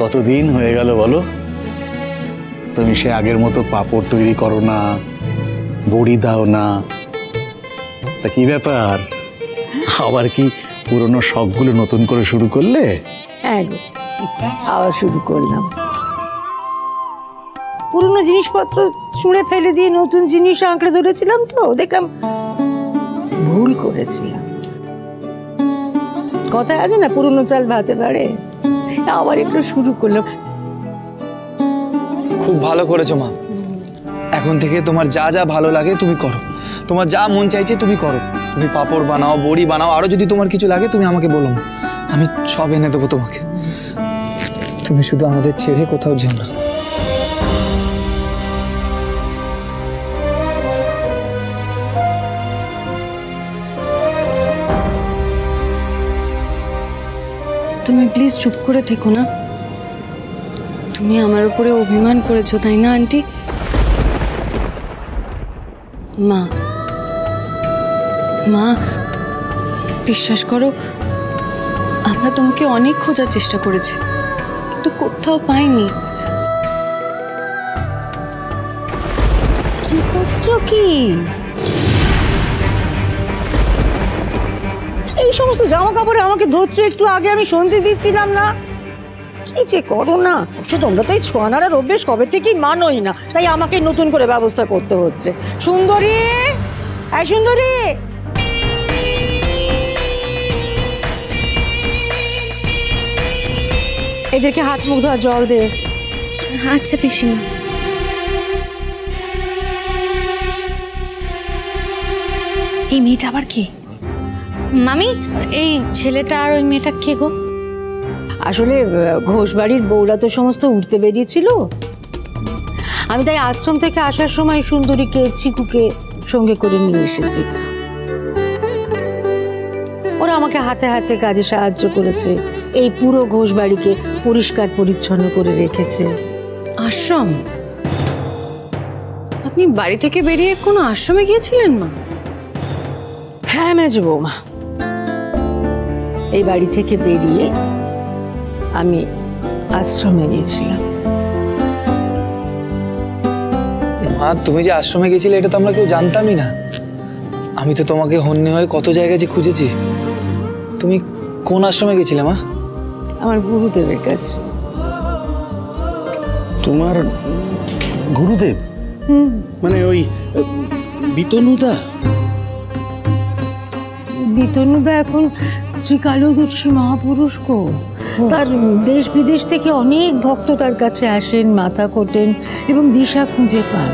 কতদিন হয়ে গেল বলো, তুমি সে আগের মতো পাঁপড় তৈরি করো না, বড়ি দাও না। তা কি ব্যাপার, আবার কি পুরনো শখগুলো নতুন করে শুরু করলে? হ্যাঁ গো, আবার শুরু করলাম। পুরনো জিনিসপত্র ছুঁড়ে ফেলে দিয়ে নতুন জিনিস আঁকড়ে ধরেছিলাম, তো দেখলাম ভুল করেছিলাম। কথা আছে না, পুরনো চাল ভাতে পারে। আবার একটু শুরু করলাম। খুব ভালো করেছো মা। এখন থেকে তোমার যা যা ভালো লাগে তুমি করো, তোমার যা মন চাইছে তুমি করো। তুমি পাঁপড় বানাও, বড়ি বানাও, আরো যদি তোমার কিছু লাগে তুমি আমাকে বলো, আমি সব এনে দেবো তোমাকে। তুমি শুধু আমাদের ছেড়ে কোথাও যেও না। তুমি প্লিজ চুপ করে থেকো না। তুমি আমার উপরে অভিমান করেছো, তাই না আন্টি? মা মা বিশ্বাস করো, আমরা তোমাকে অনেক খোঁজার চেষ্টা করেছি, কিন্তু কোথাও পাইনি। কি করছো কি? এই সমস্ত জামা কাপড়ে আমাকে ধরছো, একটু আগে আমি সন্ধে দিচ্ছিলাম না? কি যে করো না, অবশ্য তোমরা তো এই ছোঁয়ানার অভ্যেস কবে থেকেই মানোই না, তাই আমাকে নতুন করে ব্যবস্থা করতে হচ্ছে। সুন্দরী, এই সুন্দরী, এদেরকে হাত মুখ ধোয়া জল দে। আচ্ছা পিসিমা। এই মেয়েটা আবার কে? মামি, এই ছেলেটা আর ওই মেয়েটা কে গো? আসলে ঘোষ বাড়ির বউরা তো সমস্ত উঠতে বেরিয়েছিল, আমি তাই আশ্রম থেকে আসার সময় সুন্দরীকে চিকুকে সঙ্গে করে নিয়ে এসেছি। ওরা আমাকে হাতে হাতে কাজে সাহায্য করেছে, এই পুরো ঘোষ বাড়িকে পরিষ্কার পরিচ্ছন্ন করে রেখেছে। আশ্রম? আপনি বাড়ি থেকে বেরিয়ে কোনো আশ্রমে গিয়েছিলেন মা? হ্যাঁ মেজ বৌমা, এই বাড়ি থেকে বেরিয়ে আমি আশ্রমে গিয়েছিলাম। মা, তুমি যে আশ্রমে গেছিলে এটা তো আমরা কেউ জানতামই না। আমি তো তোমাকে হন্যে হয়ে কত জায়গায় যে খুঁজেছি। তুমি কোন আশ্রমে গেছিলে মা? আমার গুরুদেবের কাছে। তোমার গুরুদেব? মানে ওই বিতনুদা? বিতনুদা এখন ত্রিকালদর্শী মহাপুরুষ গো। তার দেশ বিদেশ থেকে অনেক ভক্ত তার কাছে আসেন, মাথা কোটেন এবং দিশা খুঁজে পান।